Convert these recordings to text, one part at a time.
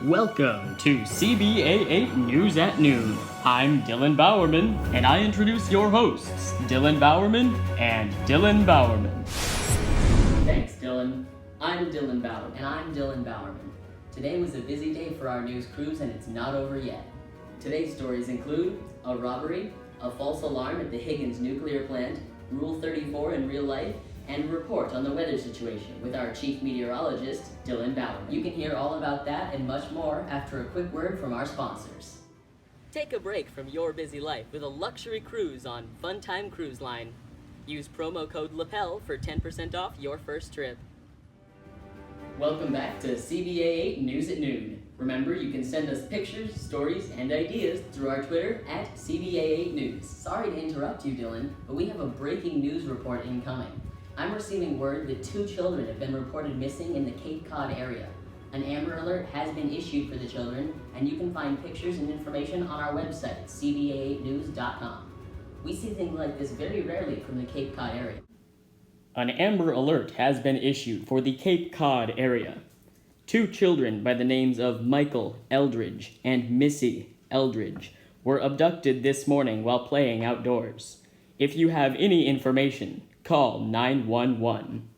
Welcome to CBA 8 News at Noon. I'm Dylan Bowerman, and I introduce your hosts, Dylan Bowerman and Dylan Bowerman. Thanks, Dylan. I'm Dylan Bowerman. And I'm Dylan Bowerman. Today was a busy day for our news crews, and it's not over yet. Today's stories include a robbery, a false alarm at the Higgins nuclear plant, Rule 34 in real life, and a report on the weather situation with our chief meteorologist, Dylan Bowerman. You can hear all about that and much more after a quick word from our sponsors. Take a break from your busy life with a luxury cruise on Funtime Cruise Line. Use promo code LAPEL for 10% off your first trip. Welcome back to CBA 8 News at Noon. Remember, you can send us pictures, stories, and ideas through our Twitter at CBA 8 News. Sorry to interrupt you, Dylan, but we have a breaking news report incoming. I'm receiving word that 2 children have been reported missing in the Cape Cod area. An Amber Alert has been issued for the children, and you can find pictures and information on our website, cba8news.com. We see things like this very rarely from the Cape Cod area. An Amber Alert has been issued for the Cape Cod area. 2 children by the names of Michael Eldridge and Missy Eldridge were abducted this morning while playing outdoors. If you have any information, call 911.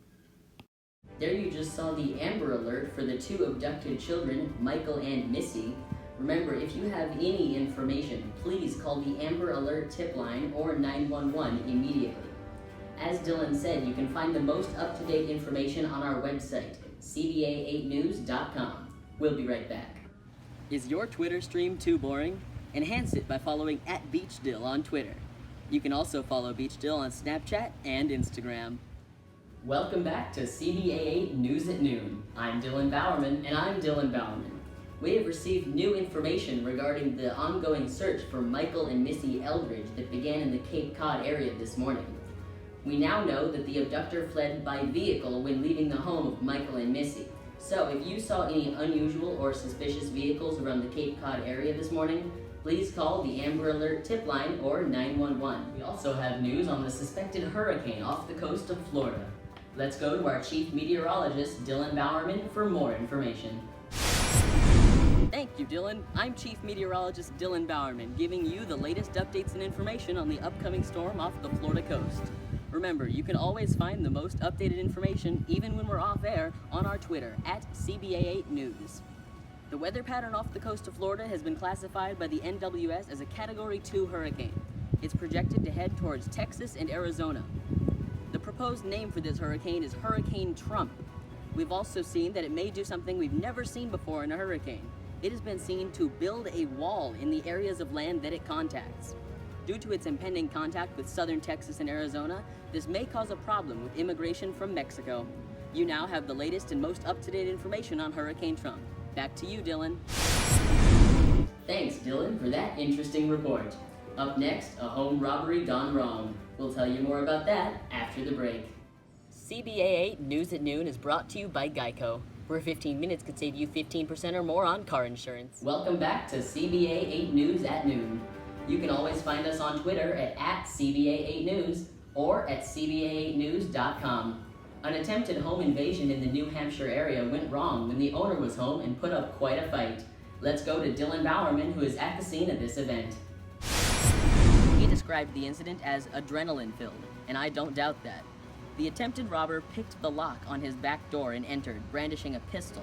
There you just saw the Amber Alert for the 2 abducted children, Michael and Missy. Remember, if you have any information, please call the Amber Alert tip line or 911 immediately. As Dylan said, you can find the most up-to-date information on our website, cba8news.com. We'll be right back. Is your Twitter stream too boring? Enhance it by following @BeachDill on Twitter. You can also follow BeachDill on Snapchat and Instagram. Welcome back to CBA 8 News at Noon. I'm Dylan Bowerman. And I'm Dylan Bowerman. We have received new information regarding the ongoing search for Michael and Missy Eldridge that began in the Cape Cod area this morning. We now know that the abductor fled by vehicle when leaving the home of Michael and Missy. So if you saw any unusual or suspicious vehicles around the Cape Cod area this morning, please call the Amber Alert tip line or 911. We also have news on the suspected hurricane off the coast of Florida. Let's go to our chief meteorologist, Dylan Bowerman, for more information. Thank you, Dylan. I'm Chief Meteorologist Dylan Bowerman, giving you the latest updates and information on the upcoming storm off the Florida coast. Remember, you can always find the most updated information, even when we're off air, on our Twitter, @CBA8News. The weather pattern off the coast of Florida has been classified by the NWS as a Category 2 hurricane. It's projected to head towards Texas and Arizona. The proposed name for this hurricane is Hurricane Trump. We've also seen that it may do something we've never seen before in a hurricane. It has been seen to build a wall in the areas of land that it contacts. Due to its impending contact with southern Texas and Arizona, this may cause a problem with immigration from Mexico. You now have the latest and most up-to-date information on Hurricane Trump. Back to you, Dylan. Thanks, Dylan, for that interesting report. Up next, a home robbery gone wrong. We'll tell you more about that after the break. CBA 8 News at Noon is brought to you by Geico, where 15 minutes could save you 15% or more on car insurance. Welcome back to CBA 8 News at Noon. You can always find us on Twitter at CBA8News or at CBA8News.com. An attempted home invasion in the New Hampshire area went wrong when the owner was home and put up quite a fight. Let's go to Dylan Bowerman, who is at the scene of this event. He described the incident as adrenaline-filled, and I don't doubt that. The attempted robber picked the lock on his back door and entered, brandishing a pistol.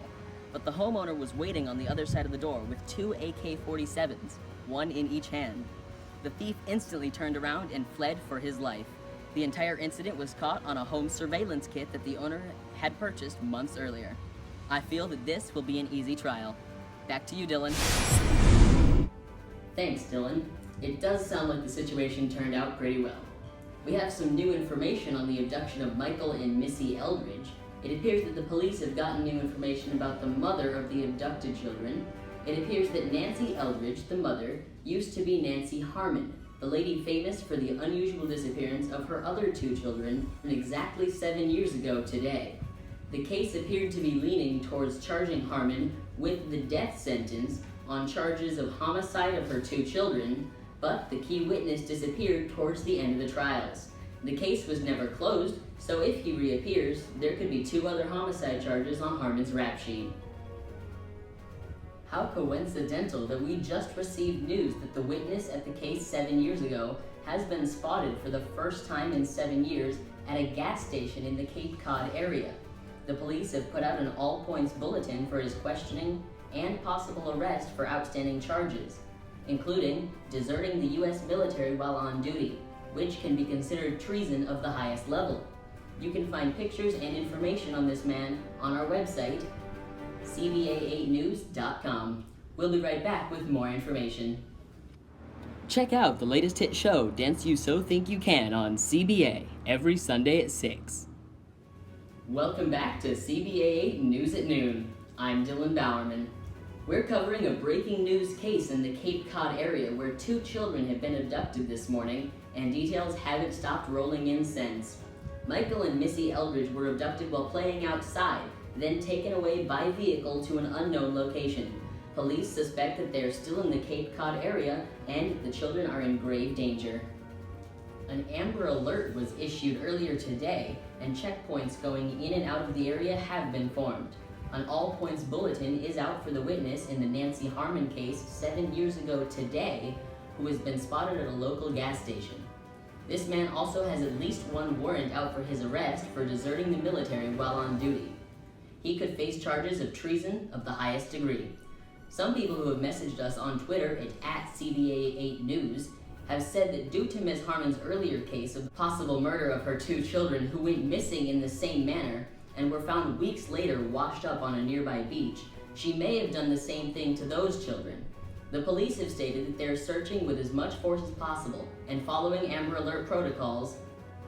But the homeowner was waiting on the other side of the door with 2 AK-47s, one in each hand. The thief instantly turned around and fled for his life. The entire incident was caught on a home surveillance kit that the owner had purchased months earlier. I feel that this will be an easy trial. Back to you, Dylan. Thanks, Dylan. It does sound like the situation turned out pretty well. We have some new information on the abduction of Michael and Missy Eldridge. It appears that the police have gotten new information about the mother of the abducted children. It appears that Nancy Eldridge, the mother, used to be Nancy Harmon, the lady famous for the unusual disappearance of her other 2 children exactly 7 years ago today. The case appeared to be leaning towards charging Harmon with the death sentence on charges of homicide of her 2 children, but the key witness disappeared towards the end of the trials. The case was never closed, so if he reappears, there could be 2 other homicide charges on Harmon's rap sheet. How coincidental that we just received news that the witness at the case 7 years ago has been spotted for the first time in 7 years at a gas station in the Cape Cod area. The police have put out an all-points bulletin for his questioning and possible arrest for outstanding charges, including deserting the U.S. military while on duty, which can be considered treason of the highest level. You can find pictures and information on this man on our website, CBA8news.com. We'll be right back with more information. Check out the latest hit show, Dance You So Think You Can, on CBA every Sunday at 6. Welcome back to CBA 8 News at Noon. I'm Dylan Bowerman. We're covering a breaking news case in the Cape Cod area where 2 children have been abducted this morning, and details haven't stopped rolling in since. Michael and Missy Eldridge were abducted while playing outside, then taken away by vehicle to an unknown location. Police suspect that they are still in the Cape Cod area and the children are in grave danger. An Amber Alert was issued earlier today, and checkpoints going in and out of the area have been formed. An all-points bulletin is out for the witness in the Nancy Harmon case 7 years ago today, who has been spotted at a local gas station. This man also has at least 1 warrant out for his arrest for deserting the military while on duty. He could face charges of treason of the highest degree. Some people who have messaged us on Twitter at CBA8News have said that due to Ms. Harmon's earlier case of possible murder of her 2 children who went missing in the same manner and were found weeks later washed up on a nearby beach, she may have done the same thing to those children. The police have stated that they are searching with as much force as possible and following Amber Alert protocols,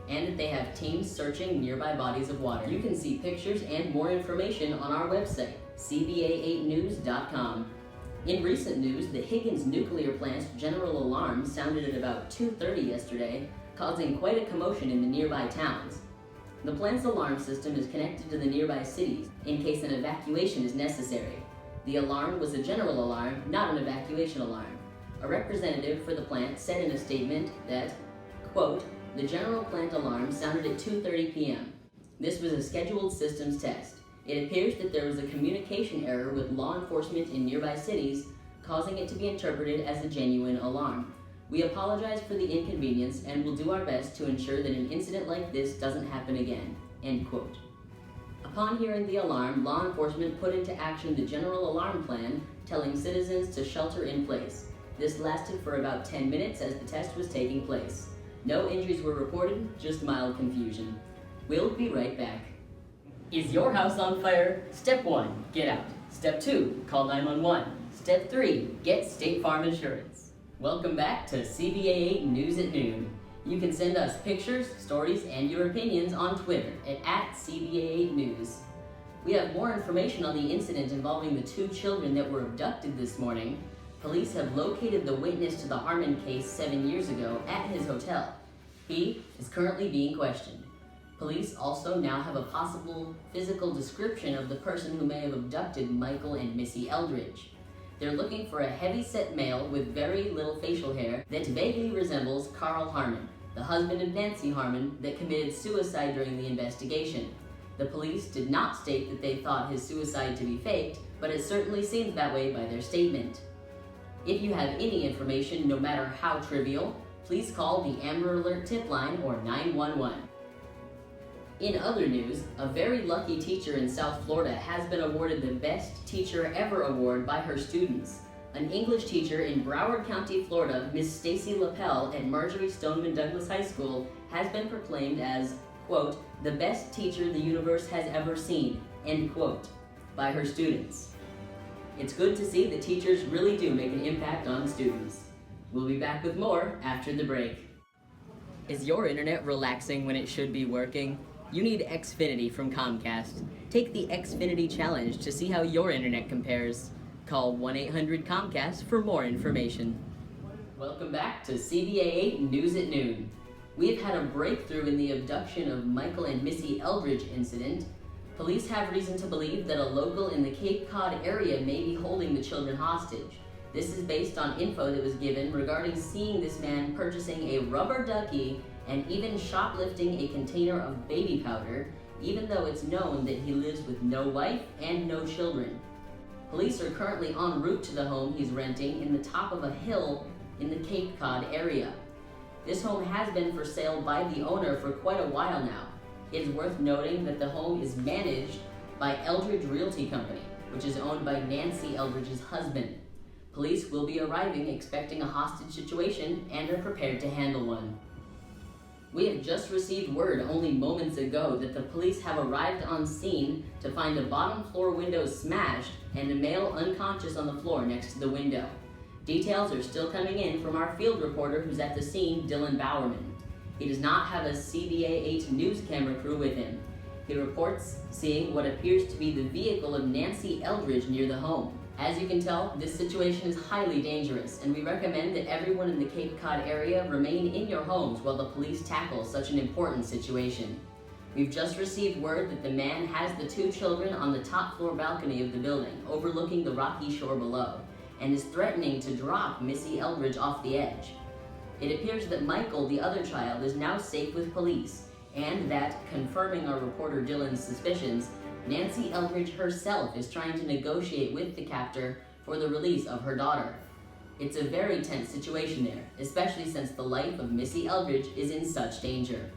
and that they have teams searching nearby bodies of water. You can see pictures and more information on our website, CBA8news.com. In recent news, the Higgins nuclear plant's general alarm sounded at about 2:30 yesterday, causing quite a commotion in the nearby towns. The plant's alarm system is connected to the nearby cities in case an evacuation is necessary. The alarm was a general alarm, not an evacuation alarm. A representative for the plant said in a statement that, quote, "The general plant alarm sounded at 2:30 p.m. This was a scheduled systems test. It appears that there was a communication error with law enforcement in nearby cities, causing it to be interpreted as a genuine alarm. We apologize for the inconvenience and will do our best to ensure that an incident like this doesn't happen again." End quote. Upon hearing the alarm, law enforcement put into action the general alarm plan, telling citizens to shelter in place. This lasted for about 10 minutes as the test was taking place. No injuries were reported, just mild confusion. We'll be right back. Is your house on fire? Step 1, get out. Step 2, call 911. Step 3, get State Farm Insurance. Welcome back to CBA8 News at Noon. You can send us pictures, stories, and your opinions on Twitter at CBA8News. We have more information on the incident involving the 2 children that were abducted this morning. Police have located the witness to the Harmon case 7 years ago at his hotel. He is currently being questioned. Police also now have a possible physical description of the person who may have abducted Michael and Missy Eldridge. They're looking for a heavy-set male with very little facial hair that vaguely resembles Carl Harmon, the husband of Nancy Harmon that committed suicide during the investigation. The police did not state that they thought his suicide to be faked, but it certainly seems that way by their statement. If you have any information, no matter how trivial, please call the Amber Alert tip line or 911. In other news, a very lucky teacher in South Florida has been awarded the Best Teacher Ever award by her students. An English teacher in Broward County, Florida, Miss Stacy Lapel at Marjorie Stoneman Douglas High School, has been proclaimed as, quote, the best teacher the universe has ever seen, end quote, by her students. It's good to see that teachers really do make an impact on students. We'll be back with more after the break. Is your internet relaxing when it should be working? You need Xfinity from Comcast. Take the Xfinity Challenge to see how your internet compares. Call 1-800-COMCAST for more information. Welcome back to CBA8 News at Noon. We've had a breakthrough in the abduction of Michael and Missy Eldridge incident. Police have reason to believe that a local in the Cape Cod area may be holding the children hostage. This is based on info that was given regarding seeing this man purchasing a rubber ducky and even shoplifting a container of baby powder, even though it's known that he lives with no wife and no children. Police are currently en route to the home he's renting in the top of a hill in the Cape Cod area. This home has been for sale by the owner for quite a while now. It is worth noting that the home is managed by Eldridge Realty Company, which is owned by Nancy Eldridge's husband. Police will be arriving expecting a hostage situation and are prepared to handle one. We have just received word only moments ago that the police have arrived on scene to find a bottom floor window smashed and a male unconscious on the floor next to the window. Details are still coming in from our field reporter who's at the scene, Dylan Bowerman. He does not have a CBA 8 news camera crew with him. He reports seeing what appears to be the vehicle of Nancy Eldridge near the home. As you can tell, this situation is highly dangerous, and we recommend that everyone in the Cape Cod area remain in your homes while the police tackle such an important situation. We've just received word that the man has the 2 children on the top floor balcony of the building, overlooking the rocky shore below, and is threatening to drop Missy Eldridge off the edge. It appears that Michael, the other child, is now safe with police, and that, confirming our reporter Dylan's suspicions, Nancy Eldridge herself is trying to negotiate with the captor for the release of her daughter. It's a very tense situation there, especially since the life of Missy Eldridge is in such danger.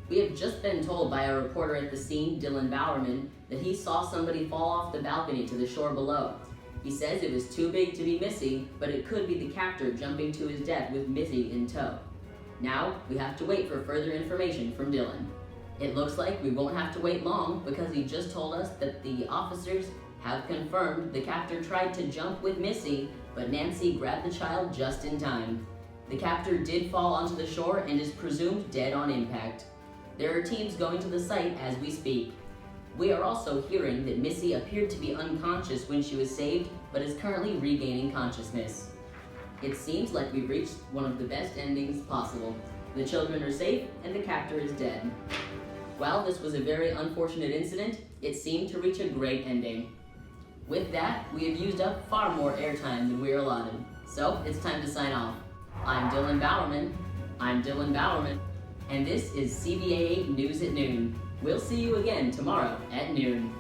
We have just been told by a reporter at the scene, Dylan Bowerman, that he saw somebody fall off the balcony to the shore below. He says it was too big to be Missy, but it could be the captor jumping to his death with Missy in tow. Now, we have to wait for further information from Dylan. It looks like we won't have to wait long because he just told us that the officers have confirmed the captor tried to jump with Missy, but Nancy grabbed the child just in time. The captor did fall onto the shore and is presumed dead on impact. There are teams going to the site as we speak. We are also hearing that Missy appeared to be unconscious when she was saved, but is currently regaining consciousness. It seems like we've reached one of the best endings possible. The children are safe and the captor is dead. While this was a very unfortunate incident, it seemed to reach a great ending. With that, we have used up far more airtime than we are allotted, so it's time to sign off. I'm Dylan Bowerman, and this is CBA 8 News at Noon. We'll see you again tomorrow at noon.